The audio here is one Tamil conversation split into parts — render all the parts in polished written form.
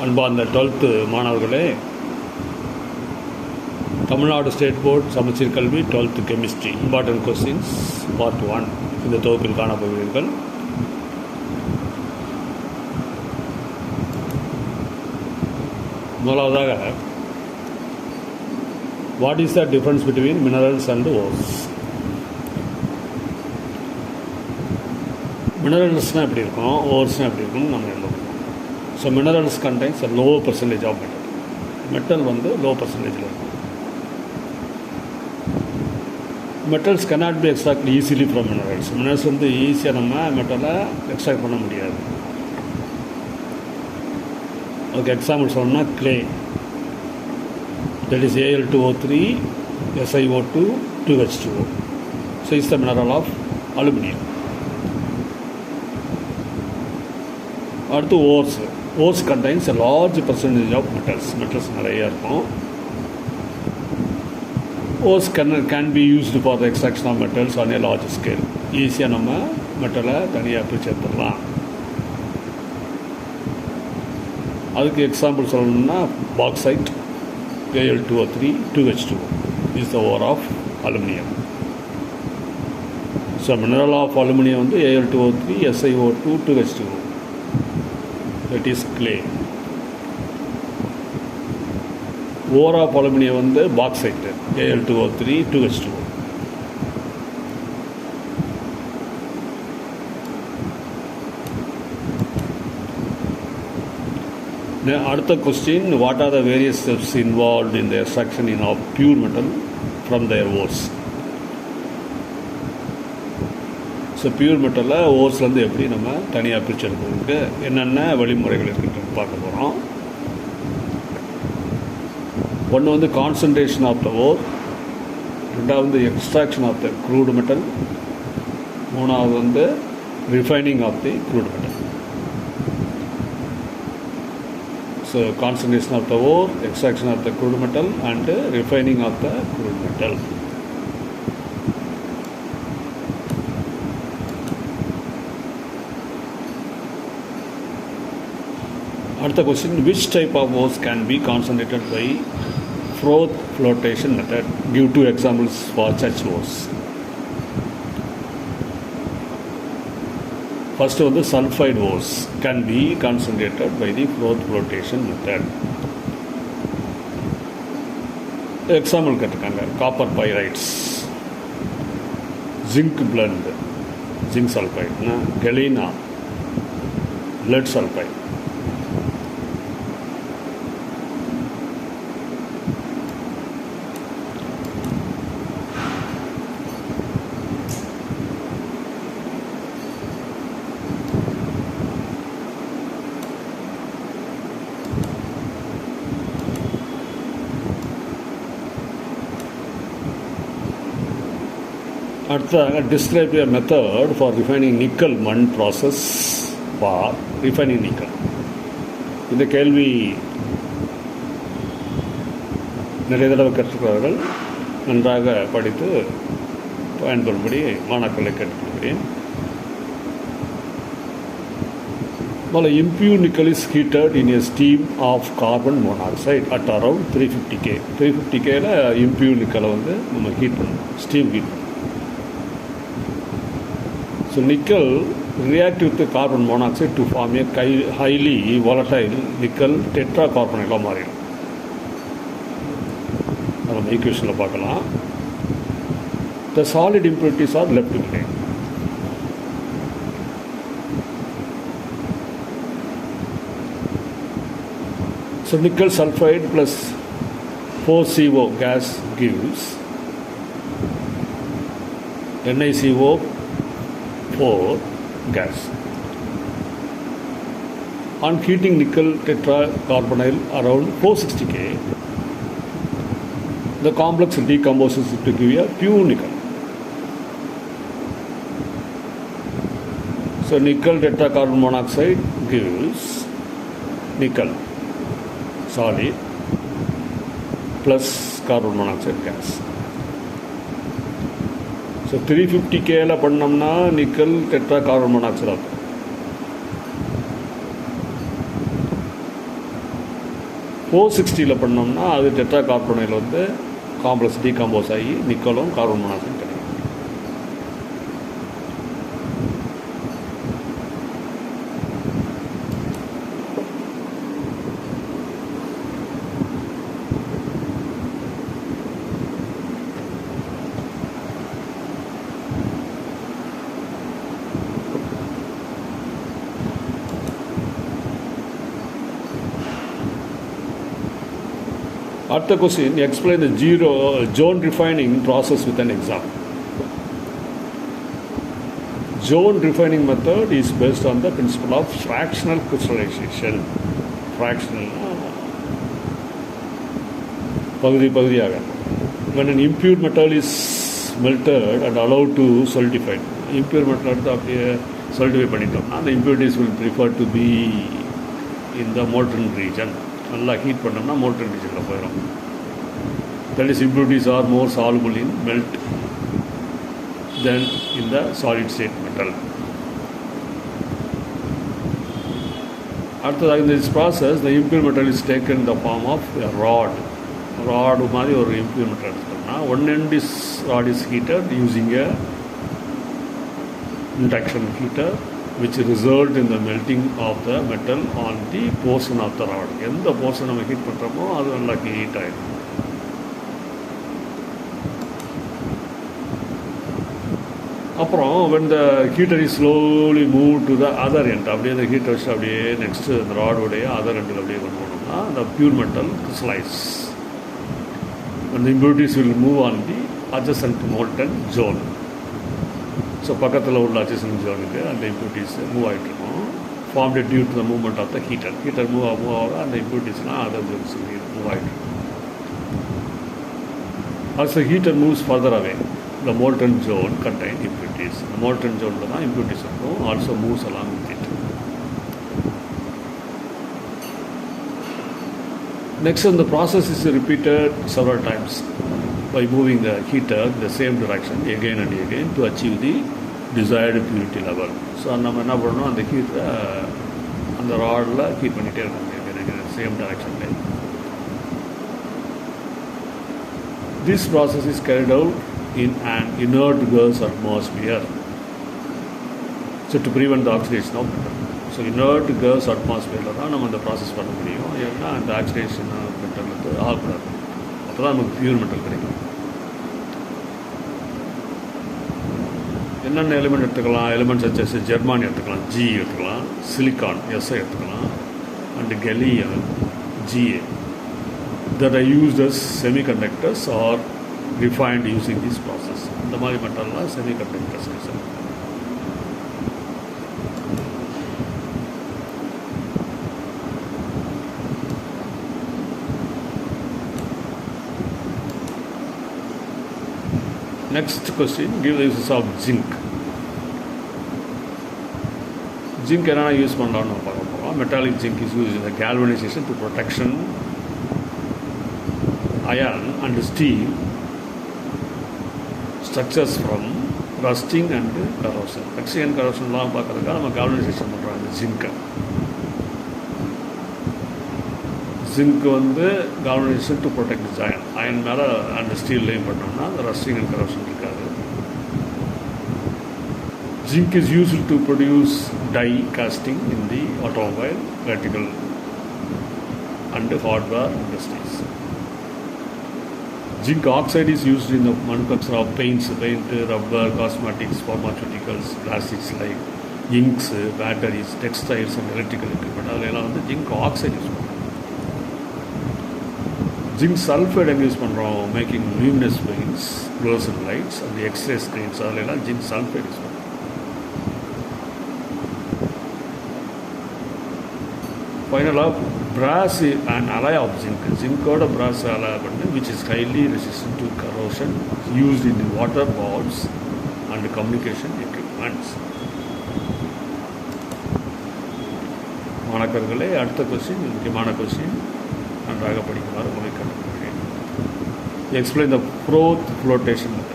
அன்பார்ந்த 12th மாணவர்களே, தமிழ்நாடு ஸ்டேட் போர்ட் சமச்சீர் கல்வி 12th chemistry important questions part 1 இந்த தொகுப்பில் காணப்படுவீர்கள். முதலாவதாக, what is the difference between minerals and ores? மினரல்ஸ்னால் எப்படி இருக்கும், ஓர்ஸ்னால் எப்படி இருக்கும்னு நம்ம எழுதுவோம். So minerals contains low percentage of metal. Metal வந்து லோ பர்சன்டேஜில் இருக்கும். Metals cannot be extract easily from minerals. Minerals வந்து ஈஸியாக நம்ம மெட்டலை எக்ஸ்ட்ராக்ட் பண்ண முடியாது. அதுக்கு எக்ஸாம்பிள் சொல்லணும்னா clay, that is Al2O3 SiO2 2H2O. So it's the mineral of aluminium. அடுத்து ores. Ores contains a large percentage of metals. Metals நிறைய இருக்கும். Ores can be used for the extraction of metals on a large scale. ஈஸியாக நம்ம மெட்டலை தனியாக பிரித்து எடுத்துடலாம். அதுக்கு எக்ஸாம்பிள் சொல்லணும்னா bauxite, Al2O3 2H2O is the ore of aluminium. So mineral of aluminium வந்து Al2O3 SiO2 2H2O. That is clay. Ore of aluminium வந்து பாக்சைட் Al2O3 2H2O. அடுத்த question, what are the various steps involved in the extraction of pure metal from their ores? So pure மெட்டலில் ஓர்ஸ்லேருந்து எப்படி நம்ம தனியாக பிரித்து எடுக்கிறதுக்கு என்னென்ன வழிமுறைகள் இருக்குன்னு பார்க்க போகிறோம். ஒன்று வந்து கான்சன்ட்ரேஷன் ஆஃப் த ஓர், ரெண்டாவது extraction of the crude metal, மூணாவது வந்து refining of the crude metal. So concentration of the ore, extraction of the crude metal and refining of the crude metal. Another question, which type of ores can be concentrated by froth flotation method? Give 2 examples for such ores. First one, the sulfide ores can be concentrated by the froth flotation method. Example கேட்டிருக்காங்க, copper pyrites, zinc blende, zinc sulphide, galena, lead sulphide. அடுத்ததாக, describe a method for refining nickel mud process for refining nickel. இந்த கேள்வி நிறைய தடவை கற்றுக்கிறார்கள். நன்றாக படித்து பயன்படும்படி மாணாக்களை கேட்டுக்கொள்கிறேன். Well, impure nickel is heated in a steam of carbon monoxide at around 350 K. 350 Kல impure nickel வந்து நம்ம ஹீட் பண்ணணும், ஸ்டீம் ஹீட் பண்ணணும். So nickel react with the carbon monoxide to form a highly volatile nickel tetracarbonyl மாறிடும். நம்ம ஈக்குவேஷனில் பார்க்கலாம். The solid impurities are left behind. So nickel sulfide plus 4CO gas gives NiCO 4 gas. On heating nickel tetracarbonyl around 460 K, the complex decomposes to give a pure nickel. So nickel tetracarbon monoxide gives nickel solid plus carbon monoxide gas. So 350 Kல பண்ணோம்னா நிக்கல் டெட்ரா கார்பன் மோனாக்சைடு ஆகும். 460 பண்ணோம்னா அது டெட்ரா கார்பனைல் வந்து காம்ப்ளெக்ஸ் டீகாம்போஸ் ஆகி நிக்கலும் கார்பன் மோனாக்சைடு கிடைக்கும். At the question, explain the zone refining process with an example. Zone refining method is based on the principle of fractional crystallization. Fractional. When an impure metal is melted and allowed to solidify, impure metal solidify, the impurities will prefer to be in the molten region. நல்லா ஹீட் பண்ணோம்னா மோல்டன் ரீஜனில் போயிடும். That is impurities are more soluble in melt then in the solid state metal. அடுத்ததாக இந்த this process the impure metal is taken the form of rod மாதிரி ஒரு இம்ப்யூர் மெட்டல் எடுத்தோம்னா one end is rod is heated using a induction heater which result in the melting of the metal on the portion of the rod. எந்த portion நம்ம ஹீட் பண்ணுறோமோ அது நல்லா ஹீட் ஆகிடும். அப்புறம் when the heater is slowly moved to the other end, அப்படியே அந்த ஹீட்டர் வச்சு அப்படியே நெக்ஸ்ட் அந்த ராடுடைய அதர் எண்டில் அப்படியே கொண்டு போனோம்னா the pure metal crystallize and the impurities will move on the adjacent molten zone. So பக்கத்தில் உள்ள அட்ஜசன்ட் ஜோனுக்கு அந்த இம்ப்யூரிட்டிஸ் மூவ் ஆகிட்டு இருக்கும். Formed due to the movement of the heater move ஆக அந்த இம்ப்யூரிட்டிஸ்லாம் அதர் ஜோன்ஸ் மூவ் ஆகிட்டு இருக்கும். as the heater moves further away, the molten zone contains impurities. The molten zone தான் impurities இருக்கும், also moves along with it. Next, the process is repeated several times by moving the heater in the same direction again and again to achieve the desired purity level. So நம்ம என்ன பண்ணணும், அந்த ஹீட்டரை அந்த ராடில் ஹீட் பண்ணிகிட்டே இருக்கணும் சேம் டைரக்ஷனில். This process is carried out in an inert gas atmosphere, so to prevent the oxidation of metal. So inert gas atmosphere தான் நம்ம அந்த ப்ராசஸ் பண்ண முடியும். ஏன்னா அந்த ஆக்சிடேஷன் மெட்டல் வந்து ஆகக்கூடாது. அப்போ தான் நமக்கு பியூர் மெட்டல் கிடைக்கும். என்னென்ன எலிமெண்ட் எடுத்துக்கலாம்? எலிமெண்ட் சச்சஸ் ஜெர்மானி எடுத்துக்கலாம், ஜி எடுத்துக்கலாம், சிலிக்கான் எஸ்ஐ எடுத்துக்கலாம், and gallium GA that are used as semiconductors or refined using this process. இந்த மாதிரி மெட்டல்லாம் semiconductors. Next question, give the uses of zinc. Zinc என்னென்ன யூஸ் பண்ணலாம்னு பார்க்க போகிறோம். Metallic zinc is use in the galvanization to protection iron and steel structures from rusting and corrosion. Rusting and corrosionலாம் பார்க்கறதுக்காக நம்ம galvanization பண்ணுறோம் இந்த ஜிங்க்கை. ஜிங்க் வந்து galvanization to protect the iron. Iron மேலே அந்த ஸ்டீல்லையும் பண்ணோம்னா அந்த ரஸ்டிங் அண்ட் கரோஷன் இருக்காது. Zinc is used to produce die casting in the automobile, vertical and hardware industries. Zinc oxide is used in the manufacture of paint, rubber, cosmetics, pharmaceuticals, plastics like inks, batteries, textiles and electrical equipment. அதெல்லாம் வந்து zinc oxide யூஸ் பண்ணுறோம். ஜிங்க் சல்ஃபைடு எங்கே யூஸ் பண்ணுறோம்? Making luminous paints, fluorescent lights and X-ray screens, அதிலெல்லாம் ஜிங்க் சல்ஃபைடு யூஸ் பண்ணுறோம். ஃபைனலாக brass an alloy of zinc. ஜிங்கோட brass alloy பண்ணு which is highly resistant to corrosion, used in the water valves and communication equipments. மாணவர்களே, அடுத்த கொஸ்டின் முக்கியமான கொஸ்டின், நன்றாக படிக்குமாறு உங்களை கற்றுக்கொள்கிறேன். Explain the Froth flotation method.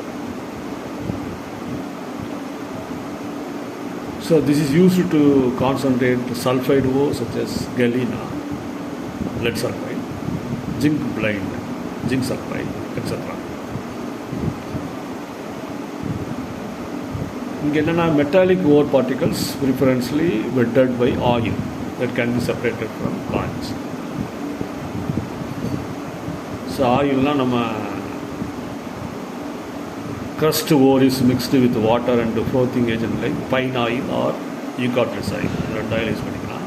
So this is used to concentrate sulfide ore such as galena, lead sulfide, zinc blind, zinc sulfide, etc. இங்கே என்னென்னா metallic ore particles preferentially wetted by oil that can be separated from conch. So ஆயில்னால் நம்ம crust ore is mixed with water and frothing agent like pine oil or eucalyptus oil. ரெண்டு ஆயில் யூஸ் பண்ணிக்கலாம்.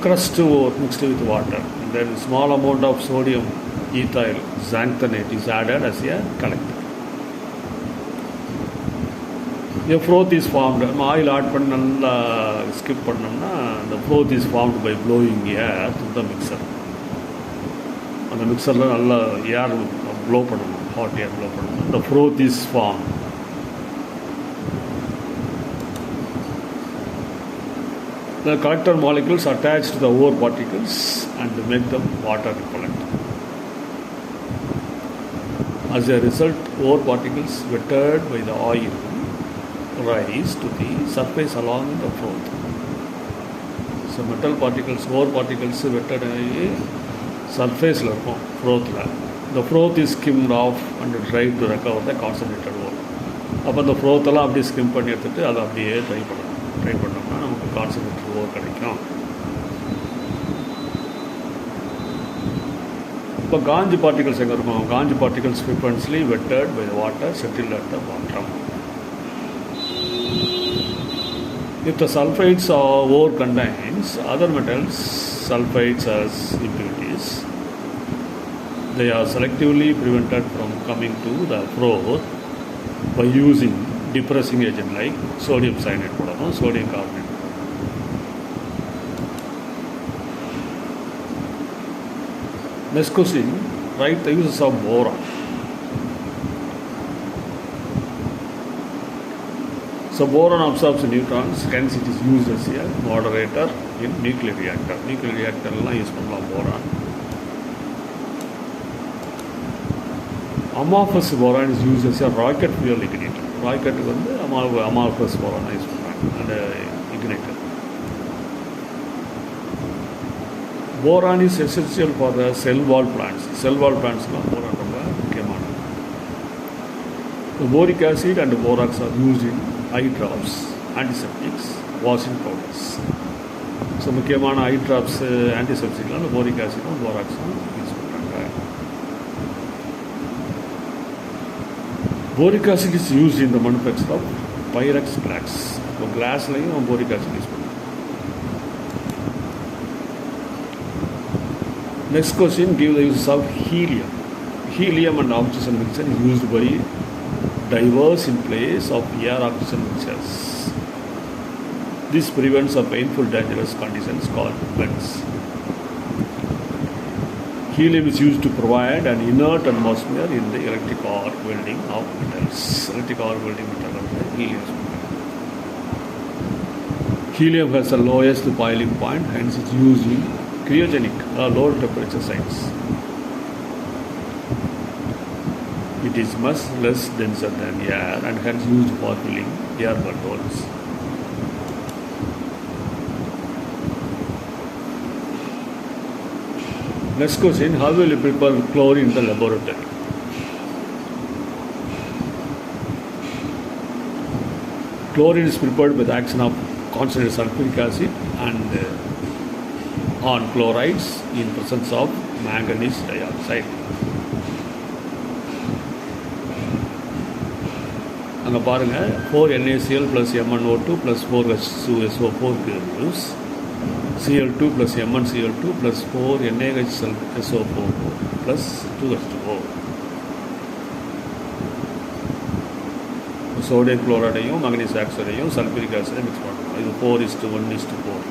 Crust ore mixed with water. Then small amount of sodium ethyl xanthanate is added as a collector. A froth is formed. Oil add பண்ணி நல்லா ஸ்கிப் பண்ணோம்னா the froth is formed by blowing air through the mixer. அந்த மிக்சரில் நல்லா ஏர் ப்ளோ பண்ணணும், ஹாட் ஏர் ப்ளோ பண்ணணும். The froth is formed. The collector molecules attach to the ore particles and make them water repellent. As a result, ore particles wetted by the oil rise to the surface along the froth. So metal particles, ore particles wetted surface la irukum froth la. The froth is skimmed off and dried to recover the concentrated ore. அப்போ அந்த froth எல்லாம் அப்படியே ஸ்கிம் பண்ணி எடுத்துட்டு அதை அப்படியே ட்ரை பண்ணோம்னா நமக்கு கான்சன்ட்ரேட்டட் ஓர் கிடைக்கும். இப்போ காஞ்சி பார்ட்டிகல்ஸ் எங்கே இருக்கும்? காஞ்சி particles frequently wetted by the water settled at the bottom. If the sulfides or ore contains other metals, sulfides as impurities, they are selectively prevented from coming to the froth by using depressing agent like sodium cyanide or sodium carbonate. Next question, write the uses of boron. So boron absorbs neutrons, hence it is used as a moderator in nuclear reactor. Nuclear reactor la use பண்ணலாம் boron. Amorphous boron is used as a rocket fuel ignitor. Rocket வந்து amorphous boron use பண்ணுறாங்க அந்த ignitor. Boron is essential for the cell wall plants. Cell wall plants la boron ரொம்ப முக்கியமானது. Boric acid and borax are used in eye drops, antiseptics, washing powders. So முக்கியமான eye drops antisepticலாம் boric acid and borax use பண்ணுறாங்க. Boric acid is used in the manufacture of Pyrex glass. இப்போ கிளாஸ்லையும் boric acid யூஸ் பண்ணுறாங்க. Next question, give the uses of helium. Helium and oxygen mixture is used by divers in place of air oxygen mixtures. This prevents a painful dangerous conditions called blends. Helium is used to provide an inert atmosphere in the electric arc welding of metals. Electric arc welding metal helium. Helium has the lowest boiling point, hence it is used in cryogenic low temperature sites. It is much less denser than air and hence used for filling air balloons. Next question, how will you prepare chlorine in the laboratory? Chlorine is prepared by the action of concentrated sulfuric acid and on chlorides in presence of manganese dioxide. அங்கே பாருங்கள் 4NaCl plus MnO2 plus 4H2SO4 gives Cl2 plus MnCl2 plus 4NaHSO4 plus 2H2O. Sodium குளோரைடையும் மேங்கனீஸ் ஆக்சைடையும் சல்ஃபூரிக் ஆசிடையும் மிக்ஸ் பண்ணணும். இது 4:1:4.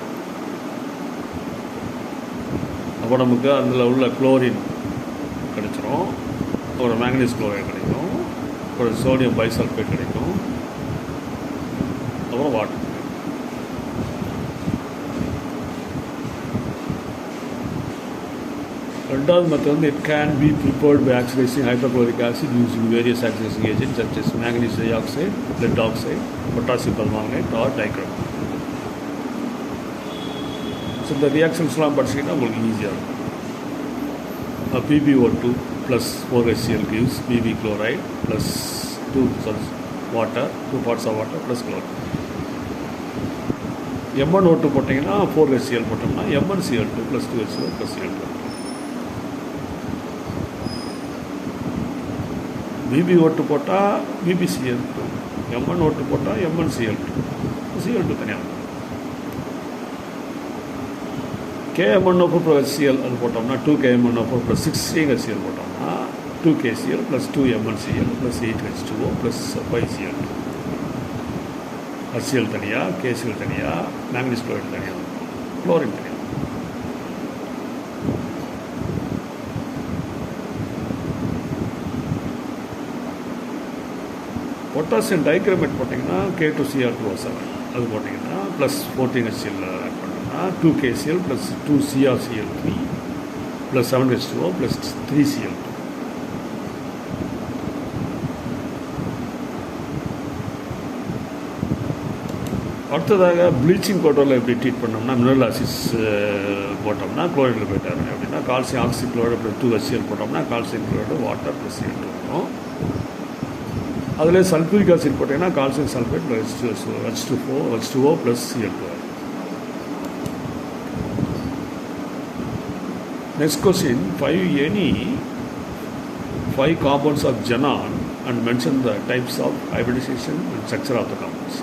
அப்போ நமக்கு அதில் உள்ள குளோரின் கிடைச்சிரும், அப்புறம் மேங்கனீஸ் குளோரைடு கிடைக்கும், அப்புறம் சோடியம் பைசல்ஃபேட் கிடைக்கும், அப்புறம் வாட்டர். ரெண்டாவது மெத்தட் வந்து it can be prepared by oxidising hydrochloric acid using various oxidising agent such as manganese dioxide, lead oxide, potassium permanganate or dichrome. So இந்த ரியாக்ஷன்ஸ்லாம் படிச்சிங்கன்னா உங்களுக்கு ஈஸியாக இருக்கும். PbO2 plus 4HCl gives Bb chloride plus 2 water, 2 parts of water plus chloride. MnO2 போட்டிங்கன்னா 4HCl போட்டோம்னா MnCl2 plus 2HCl plus Cl2. BbO2 போட்டால் BbCl2, MnO2 போட்டால் MnCl2, Cl2 தனியாக. KMnO4 plus HCl அது போட்டோம்னா 2KMnO4 plus 16HCl போட்டோம்னா 2KCl plus 2MnCl plus 8H2O plus 5Cl2. HCl தனியாக, KCl தனியாக, மேங்கனீஸ் குளோரைடு தனியாக, குளோரின் தனியாக. பொட்டாசியம் டைக்ரோமேட் போட்டிங்கன்னா K2Cr2O7 அது போட்டிங்கன்னா ப்ளஸ் 14HCl ஆட் பண்ணோம்னா 2KCl plus 2CrCl3 plus 7H2O plus 3Cl2. அடுத்ததாக ப்ளீச்சிங் பவுடரில் எப்படி ட்ரீட் பண்ணோம்னா மினரல் ஆசிட்ஸ் போட்டோம்னா குளோரைடில் போயிட்டாரு. அப்படின்னா கால்சியம் ஆக்சி குளோரைடு ப்ளஸ் 2HCl போட்டோம்னா calcium chloride water plus Cl2 வரும். அதில் சல்ஃபூரிக் ஆசிட் போட்டிங்கன்னா calcium sulphate plus H2O plus Cl2. Next question, 5 compounds of xenon and mention the types of hybridization and structure of the compounds.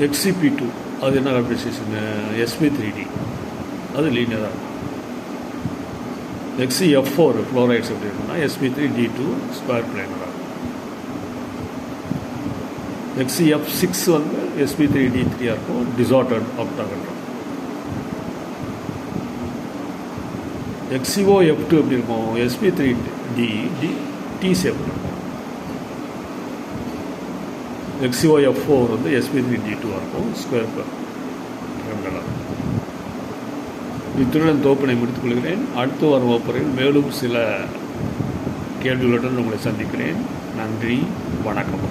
XCP2 அது என்ன ஹைப்ரிடைசேஷன்? sp3d அது லீனியராக இருக்கும். XCF4 ஃப்ளோரைட்ஸ் எப்படி இருக்குன்னா sp3d2 ஸ்கொயர் பிளேனராக இருக்கும். XCF6 வந்து sp3d3 இருக்கும், டிசார்டர்ட் ஆக்டாகன் இருக்கும். XCOF2 எப்படி இருக்கும்? sp3d டி ஷேப் இருக்கும். XCOF4 வந்து sp3d2 இருக்கும், ஸ்கொயர் பிளேனராக. இத்துடன் தொகுப்பினை முடித்துக் கொள்கிறேன். அடுத்து வரும் வகுப்பறையில் மேலும் சில கேள்விகளுடன் உங்களை சந்திக்கிறேன். நன்றி, வணக்கம்.